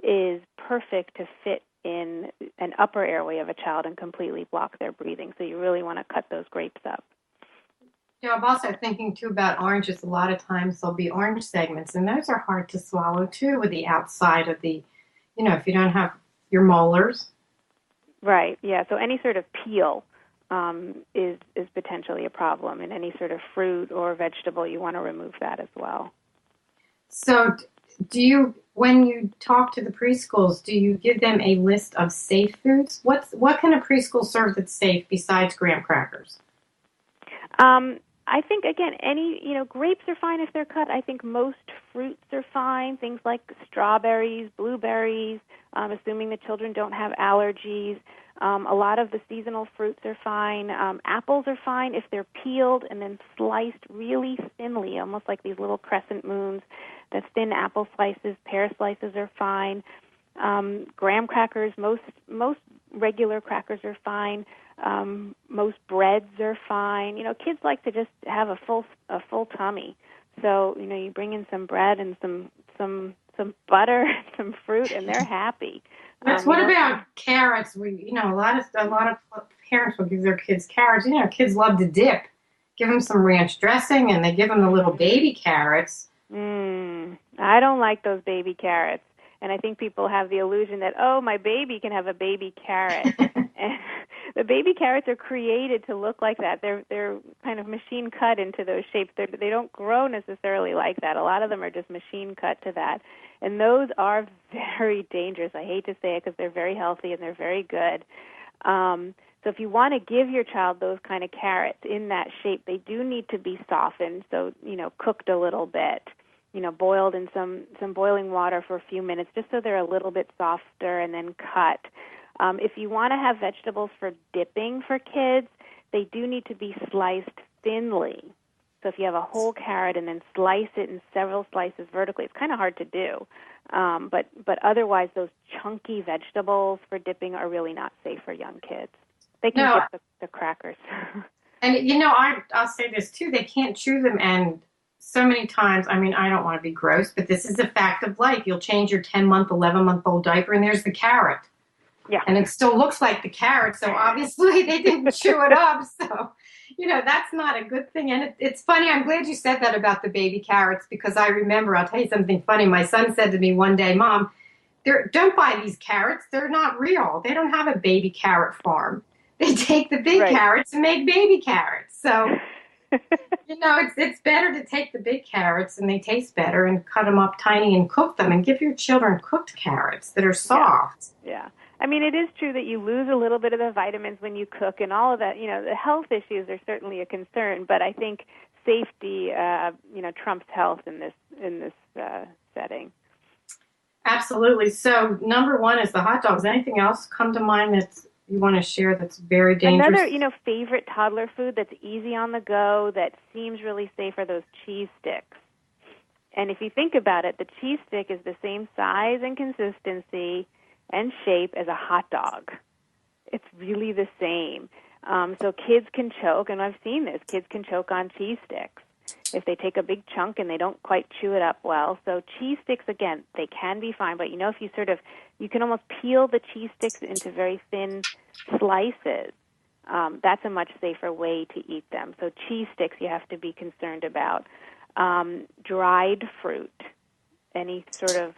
is perfect to fit in an upper airway of a child and completely block their breathing. So you really want to cut those grapes up. I'm also thinking, too, about oranges. A lot of times there'll be orange segments, and those are hard to swallow, too, with the outside of the, if you don't have your molars. Right, yeah. So any sort of peel is potentially a problem. And any sort of fruit or vegetable, you want to remove that as well. So when you talk to the preschools, do you give them a list of safe foods? What can a preschool serve that's safe besides graham crackers? I think, again, grapes are fine if they're cut. I think most fruits are fine, things like strawberries, blueberries, assuming the children don't have allergies. A lot of the seasonal fruits are fine. Apples are fine if they're peeled and then sliced really thinly, almost like these little crescent moons. The thin apple slices, pear slices are fine. Graham crackers, most regular crackers are fine. Most breads are fine. Kids like to just have a full tummy. So, you bring in some bread and some butter, some fruit, and they're happy. What about carrots? A lot of parents will give their kids carrots. Kids love to dip. Give them some ranch dressing, and they give them the little baby carrots. I don't like those baby carrots. And I think people have the illusion that, my baby can have a baby carrot. And the baby carrots are created to look like that. They're kind of machine cut into those shapes. They don't grow necessarily like that. A lot of them are just machine cut to that. And those are very dangerous. I hate to say it because they're very healthy and they're very good. So if you want to give your child those kind of carrots in that shape, they do need to be softened, so, cooked a little bit, boiled in some boiling water for a few minutes just so they're a little bit softer, and then cut. If you want to have vegetables for dipping for kids, they do need to be sliced thinly. So if you have a whole carrot and then slice it in several slices vertically, it's kind of hard to do. But otherwise, those chunky vegetables for dipping are really not safe for young kids. They can dip the crackers. And, I'll say this, too. They can't chew them, and so many times, I don't want to be gross, but this is a fact of life. You'll change your 10-month, 11-month-old diaper, and there's the carrot. Yeah. And it still looks like the carrot, so obviously they didn't chew it up. So, that's not a good thing. And it's funny. I'm glad you said that about the baby carrots, because I remember, I'll tell you something funny. My son said to me one day, Mom, don't buy these carrots. They're not real. They don't have a baby carrot farm. They take the big carrots and make baby carrots. So, it's better to take the big carrots, and they taste better, and cut them up tiny and cook them, and give your children cooked carrots that are soft. Yeah. It is true that you lose a little bit of the vitamins when you cook, and all of that. The health issues are certainly a concern, but I think safety, trumps health in this setting. Absolutely. So, number one is the hot dogs. Anything else come to mind that you want to share that's very dangerous? Another, favorite toddler food that's easy on the go, that seems really safe, are those cheese sticks. And if you think about it, the cheese stick is the same size and consistency and shape as a hot dog. It's really the same. So kids can choke, and I've seen this, kids can choke on cheese sticks if they take a big chunk and they don't quite chew it up well. So cheese sticks, again, they can be fine, but if you can almost peel the cheese sticks into very thin slices. That's a much safer way to eat them. So cheese sticks you have to be concerned about. Dried fruit, any sort of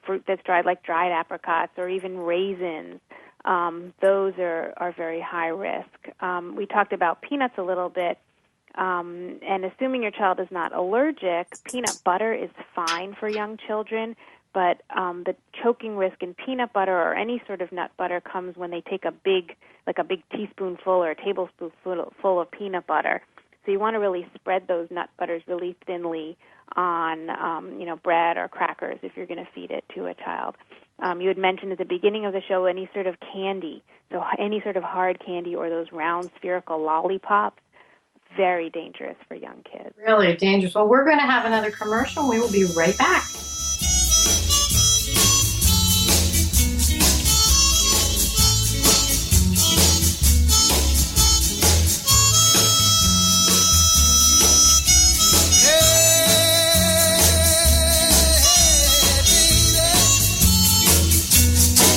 fruit that's dried, like dried apricots or even raisins, those are very high risk. We talked about peanuts a little bit, and assuming your child is not allergic, peanut butter is fine for young children, but the choking risk in peanut butter or any sort of nut butter comes when they take a big teaspoonful or a tablespoonful of peanut butter. So you want to really spread those nut butters really thinly on, bread or crackers if you're going to feed it to a child. You had mentioned at the beginning of the show any sort of candy, so any sort of hard candy or those round spherical lollipops, very dangerous for young kids. Really dangerous. Well, we're going to have another commercial, and we will be right back.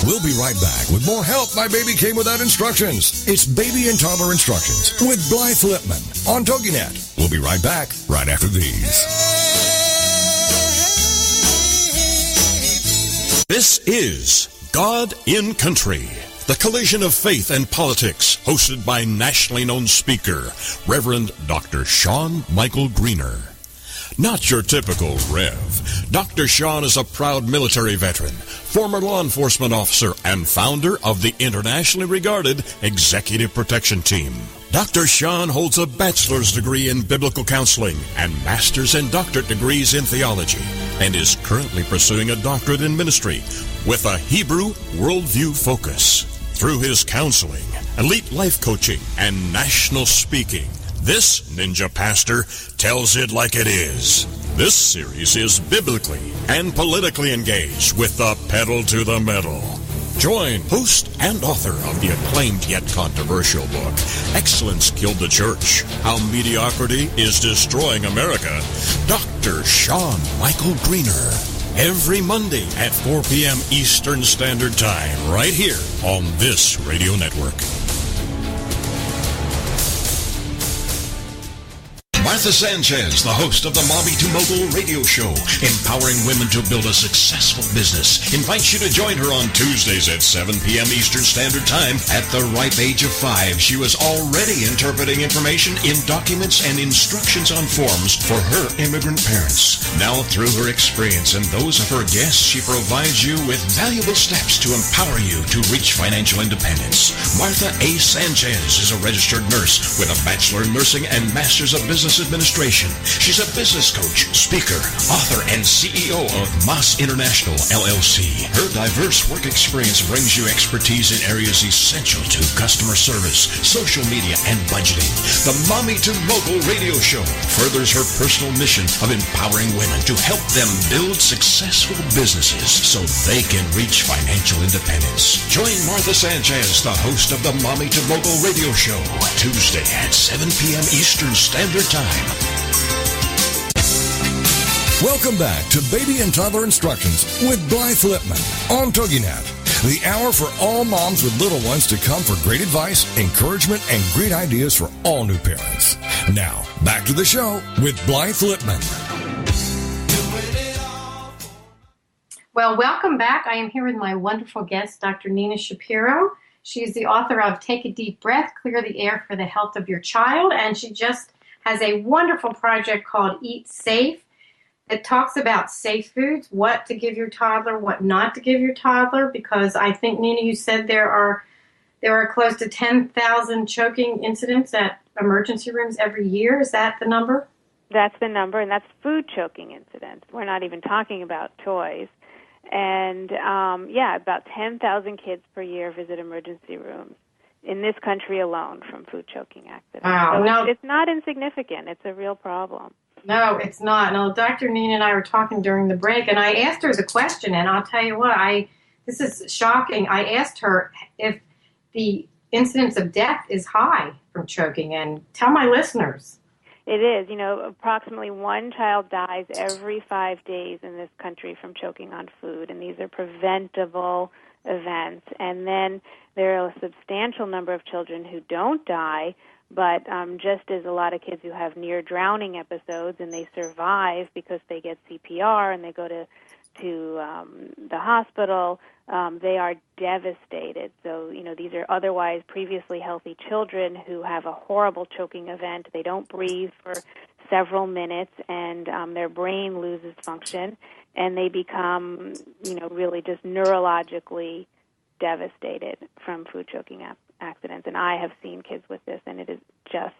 We'll be right back with more Help My Baby Came Without Instructions. It's Baby and Toddler Instructions with Blythe Lipman on TogiNet. We'll be right back right after these. This is God in Country, the collision of faith and politics, hosted by nationally known speaker, Reverend Dr. Sean Michael Greener. Not your typical Rev. Dr. Sean is a proud military veteran, former law enforcement officer, and founder of the internationally regarded Executive Protection Team. Dr. Sean holds a bachelor's degree in biblical counseling and master's and doctorate degrees in theology, and is currently pursuing a doctorate in ministry with a Hebrew worldview focus. Through his counseling, elite life coaching, and national speaking, this ninja pastor tells it like it is. This series is biblically and politically engaged with the pedal to the metal. Join host and author of the acclaimed yet controversial book, Excellence Killed the Church, How Mediocrity is Destroying America, Dr. Sean Michael Greener. Every Monday at 4 p.m. Eastern Standard Time, right here on this radio network. Martha Sanchez, the host of the Mommy to Mogul radio show, empowering women to build a successful business, invites you to join her on Tuesdays at 7 p.m. Eastern Standard Time. At the ripe age of 5, she was already interpreting information in documents and instructions on forms for her immigrant parents. Now, through her experience and those of her guests, she provides you with valuable steps to empower you to reach financial independence. Martha A. Sanchez is a registered nurse with a Bachelor in Nursing and Master's of Business Administration. She's a business coach, speaker, author, and CEO of Moss International, LLC. Her diverse work experience brings you expertise in areas essential to customer service, social media, and budgeting. The Mommy to Mogul radio show furthers her personal mission of empowering women to help them build successful businesses so they can reach financial independence. Join Martha Sanchez, the host of the Mommy to Mogul radio show, Tuesday at 7 p.m. Eastern Standard Time. Welcome back to Baby and Toddler Instructions with Blythe Lipman on TogiNet, the hour for all moms with little ones to come for great advice, encouragement, and great ideas for all new parents. Now, back to the show with Blythe Lipman. Well, welcome back. I am here with my wonderful guest, Dr. Nina Shapiro. She is the author of Take a Deep Breath, Clear the Air for the Health of Your Child, and she just has a wonderful project called Eat Safe. It talks about safe foods, what to give your toddler, what not to give your toddler, because I think, Nina, you said there are close to 10,000 choking incidents at emergency rooms every year. Is that the number? That's the number, and that's food choking incidents. We're not even talking about toys. And, about 10,000 kids per year visit emergency rooms in this country alone from food choking accidents. Wow. So it's not insignificant. It's a real problem. No, it's not. No, Dr. Nina and I were talking during the break, and I asked her the question, and I'll tell you what, this is shocking. I asked her if the incidence of death is high from choking, and tell my listeners. It is. Approximately one child dies every 5 days in this country from choking on food, and these are preventable events. And then there are a substantial number of children who don't die, but just as a lot of kids who have near drowning episodes and they survive because they get CPR and they go to the hospital, they are devastated. So, these are otherwise previously healthy children who have a horrible choking event. They don't breathe for several minutes, and their brain loses function, and they become, really just neurologically devastated from food choking accidents. And I have seen kids with this, and it is just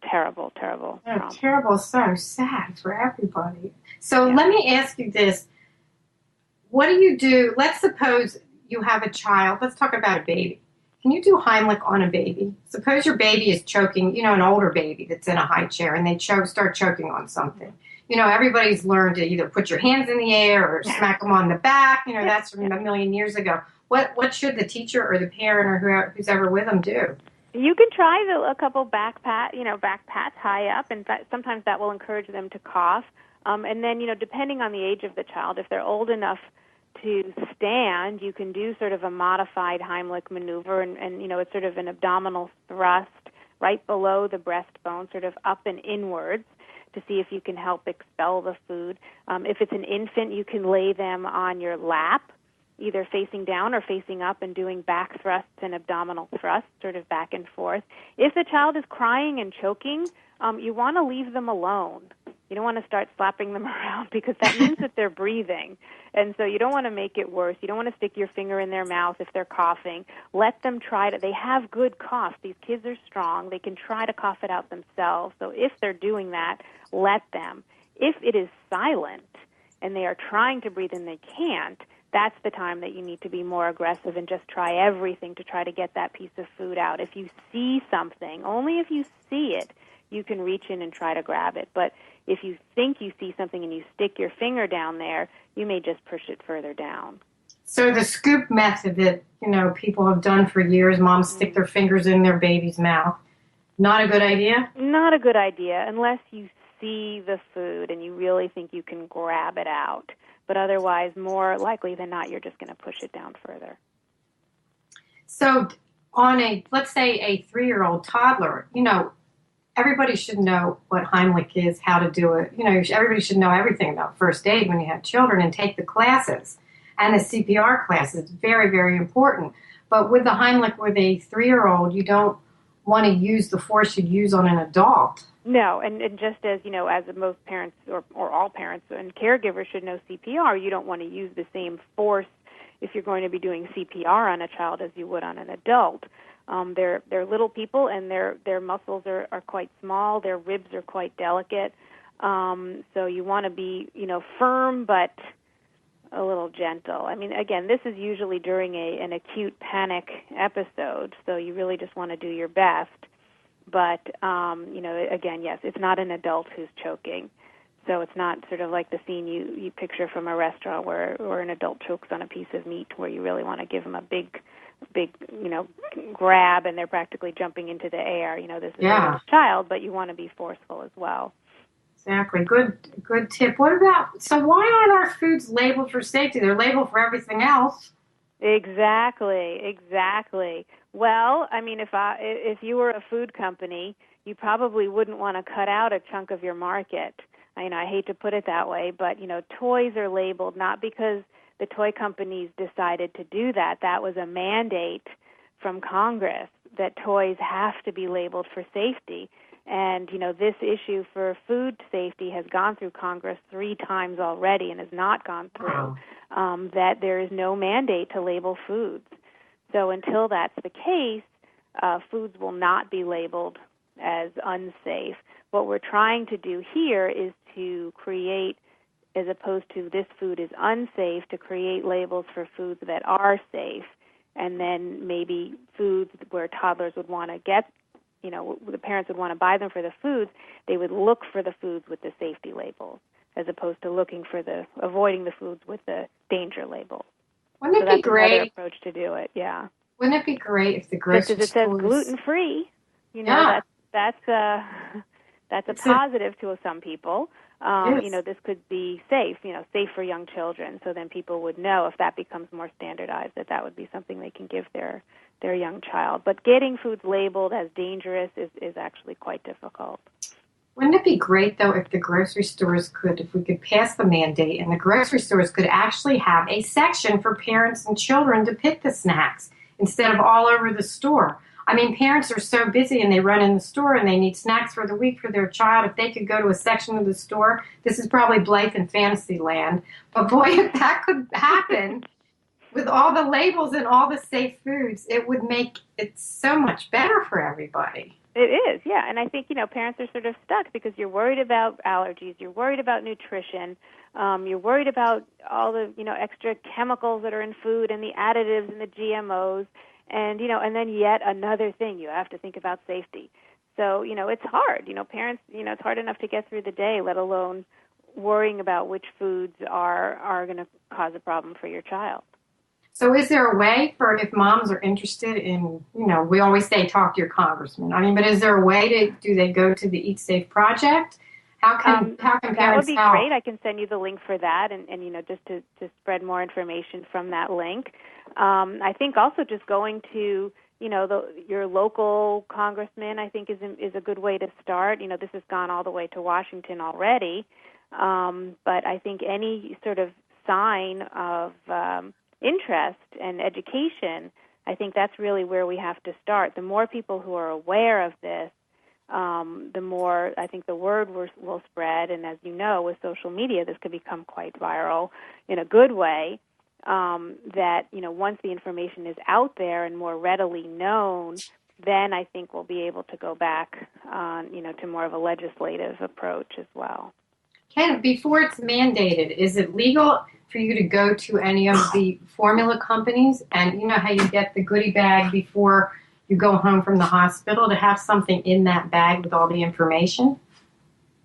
terrible, terrible. Oh, terrible, so sad for everybody. So Let me ask you this. What do you do? Let's suppose you have a child. Let's talk about a baby. Can you do Heimlich on a baby? Suppose your baby is choking, an older baby that's in a high chair, and they start choking on something. Everybody's learned to either put your hands in the air or smack them on the back. That's from a million years ago. What should the teacher or the parent or who's ever with them do? You can try a couple back pats high up, and sometimes that will encourage them to cough. And then, depending on the age of the child, if they're old enough to stand, you can do sort of a modified Heimlich maneuver, and it's sort of an abdominal thrust right below the breastbone, sort of up and inwards, to see if you can help expel the food. If it's an infant, you can lay them on your lap, either facing down or facing up, and doing back thrusts and abdominal thrusts, sort of back and forth. If the child is crying and choking, you want to leave them alone. You don't want to start slapping them around, because that means that they're breathing. And so you don't want to make it worse. You don't want to stick your finger in their mouth if they're coughing. Let them try to. They have good coughs. These kids are strong. They can try to cough it out themselves. So if they're doing that, let them. If it is silent and they are trying to breathe and they can't, that's the time that you need to be more aggressive and just try everything to try to get that piece of food out. If you see something, only if you see it, you can reach in and try to grab it. But if you think you see something and you stick your finger down there, you may just push it further down. So the scoop method that, people have done for years, moms stick their fingers in their baby's mouth, not a good idea? Not a good idea unless you see the food and you really think you can grab it out. But otherwise, more likely than not, you're just going to push it down further. So on let's say a 3-year-old toddler, everybody should know what Heimlich is, how to do it. Everybody should know everything about first aid when you have children and take the classes. And the CPR classes, it's very, very important. But with the Heimlich, with a 3-year-old, you don't want to use the force you'd use on an adult. No, and just as, as most parents or all parents and caregivers should know CPR, you don't want to use the same force if you're going to be doing CPR on a child as you would on an adult. They're little people, and their muscles are quite small. Their ribs are quite delicate. So you want to be, firm but a little gentle. I mean, again, this is usually during an acute panic episode, so you really just want to do your best. But, again, yes, it's not an adult who's choking. So it's not sort of like the scene you picture from a restaurant where an adult chokes on a piece of meat where you really want to give them a big, grab and they're practically jumping into the air. This is a child, but you want to be forceful as well. Exactly. Good tip. So why aren't our foods labeled for safety? They're labeled for everything else. Exactly. Well, I mean, if you were a food company, you probably wouldn't want to cut out a chunk of your market. I hate to put it that way, but, toys are labeled not because the toy companies decided to do that. That was a mandate from Congress that toys have to be labeled for safety. And, this issue for food safety has gone through Congress 3 times already and has not gone through, that there is no mandate to label foods. So until that's the case, foods will not be labeled as unsafe. What we're trying to do here is to create, as opposed to this food is unsafe, to create labels for foods that are safe, and then maybe foods where toddlers would want to get, the parents would want to buy them for the foods, they would look for the foods with the safety labels, as opposed to avoiding the foods with the danger labels. Wouldn't it be great? Another approach to do it, yeah. Wouldn't it be great if the grocery Just as it says gluten-free, that's a positive to some people. Yes. This could be safe, safe for young children. So then people would know if that becomes more standardized that would be something they can give their young child. But getting foods labeled as dangerous is actually quite difficult. Wouldn't it be great, though, if the grocery stores if we could pass the mandate and the grocery stores could actually have a section for parents and children to pick the snacks instead of all over the store? I mean, parents are so busy and they run in the store and they need snacks for the week for their child. If they could go to a section of the store, this is probably Blythe in fantasy land. But boy, if that could happen with all the labels and all the safe foods, it would make it so much better for everybody. It is, yeah. And I think, parents are sort of stuck because you're worried about allergies, you're worried about nutrition, you're worried about all the, extra chemicals that are in food and the additives and the GMOs. And, and then yet another thing, you have to think about safety. So, it's hard. Parents, it's hard enough to get through the day, let alone worrying about which foods are going to cause a problem for your child. So is there a way for, if moms are interested in, we always say talk to your congressman. I mean, but is there a way do they go to the Eat Safe Project? How can parents that would be help? great. I can send you the link for that and just to spread more information from that link. I think also just going to, your local congressman, I think is a good way to start. This has gone all the way to Washington already. But I think any sort of sign of interest and education, I think that's really where we have to start. The more people who are aware of this, the more I think the word will spread. And as you know, with social media, this could become quite viral in a good way. That, once the information is out there and more readily known, then I think we'll be able to go back, to more of a legislative approach as well. Ken, before it's mandated, is it legal for you to go to any of the formula companies and you know how you get the goodie bag before you go home from the hospital to have something in that bag with all the information?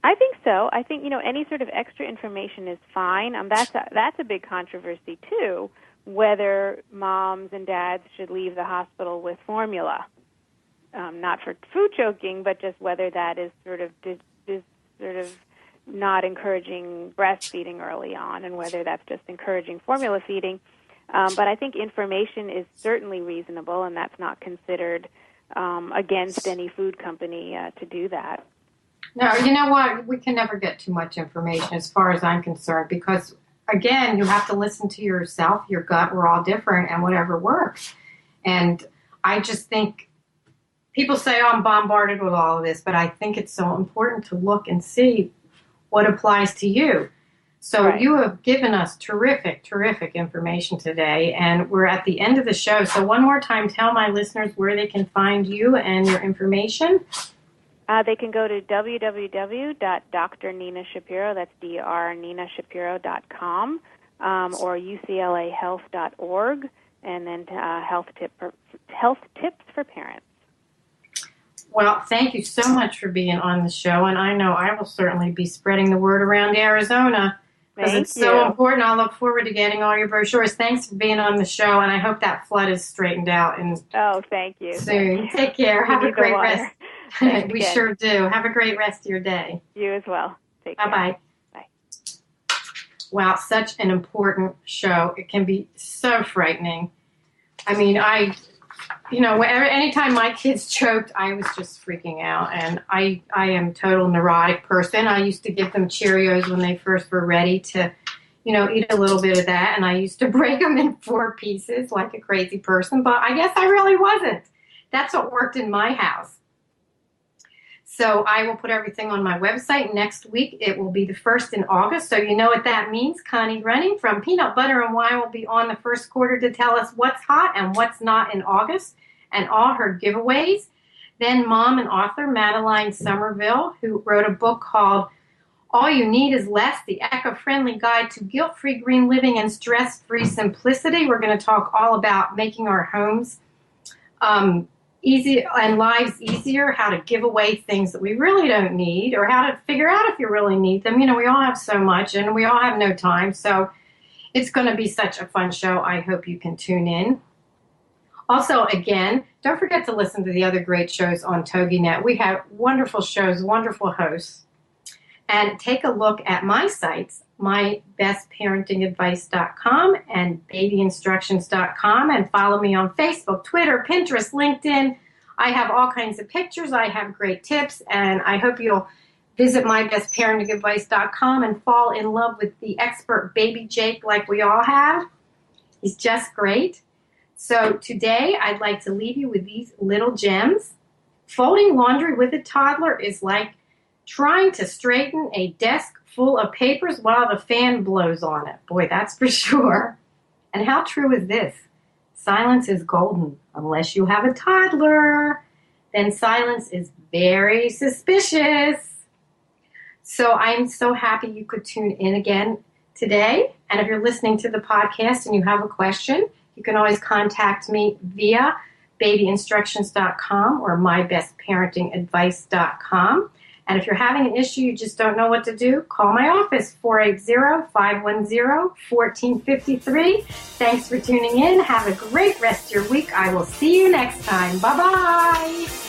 I think so. I think, any sort of extra information is fine. That's a big controversy, too, whether moms and dads should leave the hospital with formula. Not for food choking, but just whether that is sort of not encouraging breastfeeding early on, and whether that's just encouraging formula feeding. But I think information is certainly reasonable, and that's not considered against any food company to do that. No, you know what? We can never get too much information as far as I'm concerned, because, again, you have to listen to yourself, your gut. We're all different, and whatever works. And I just think people say, oh, I'm bombarded with all of this, but I think it's so important to look and see what applies to you. So right. You have given us terrific, terrific information today, and we're at the end of the show. So one more time, tell my listeners where they can find you and your information. They can go to www.drninashapiro, that's drninashapiro.com, or uclahealth.org, and then health tips for parents. Well, thank you so much for being on the show, and I know I will certainly be spreading the word around Arizona because it's so important. I look forward to getting all your brochures. Thanks for being on the show, and I hope that flood is straightened out. Thank you. Soon. Take care. Have a great rest. We sure do. Have a great rest of your day. You as well. Take care. Bye-bye. Bye. Wow, such an important show. It can be so frightening. I mean, anytime my kids choked, I was just freaking out. And I am a total neurotic person. I used to give them Cheerios when they first were ready to, eat a little bit of that. And I used to break them in 4 pieces like a crazy person. But I guess I really wasn't. That's what worked in my house. So I will put everything on my website next week. It will be the 1st in August. So you know what that means. Connie Running from Peanut Butter and Wine will be on the first quarter to tell us what's hot and what's not in August and all her giveaways. Then mom and author Madeline Somerville, who wrote a book called All You Need Is Less, the Eco-Friendly Guide to Guilt-Free Green Living and Stress-Free Simplicity. We're going to talk all about making our homes easy and lives easier, how to give away things that we really don't need, or how to figure out if you really need them. We all have so much and we all have no time. So it's going to be such a fun show. I hope you can tune in. Also, again, don't forget to listen to the other great shows on TogiNet. We have wonderful shows, wonderful hosts. And take a look at my sites, mybestparentingadvice.com and babyinstructions.com, and follow me on Facebook, Twitter, Pinterest, LinkedIn. I have all kinds of pictures. I have great tips, and I hope you'll visit mybestparentingadvice.com and fall in love with the expert baby Jake like we all have. He's just great. So today I'd like to leave you with these little gems. Folding laundry with a toddler is like trying to straighten a desk full of papers while the fan blows on it. Boy, that's for sure. And how true is this? Silence is golden unless you have a toddler. Then silence is very suspicious. So I'm so happy you could tune in again today. And if you're listening to the podcast and you have a question, you can always contact me via babyinstructions.com or mybestparentingadvice.com. And if you're having an issue, you just don't know what to do, call my office, 480-510-1453. Thanks for tuning in. Have a great rest of your week. I will see you next time. Bye-bye.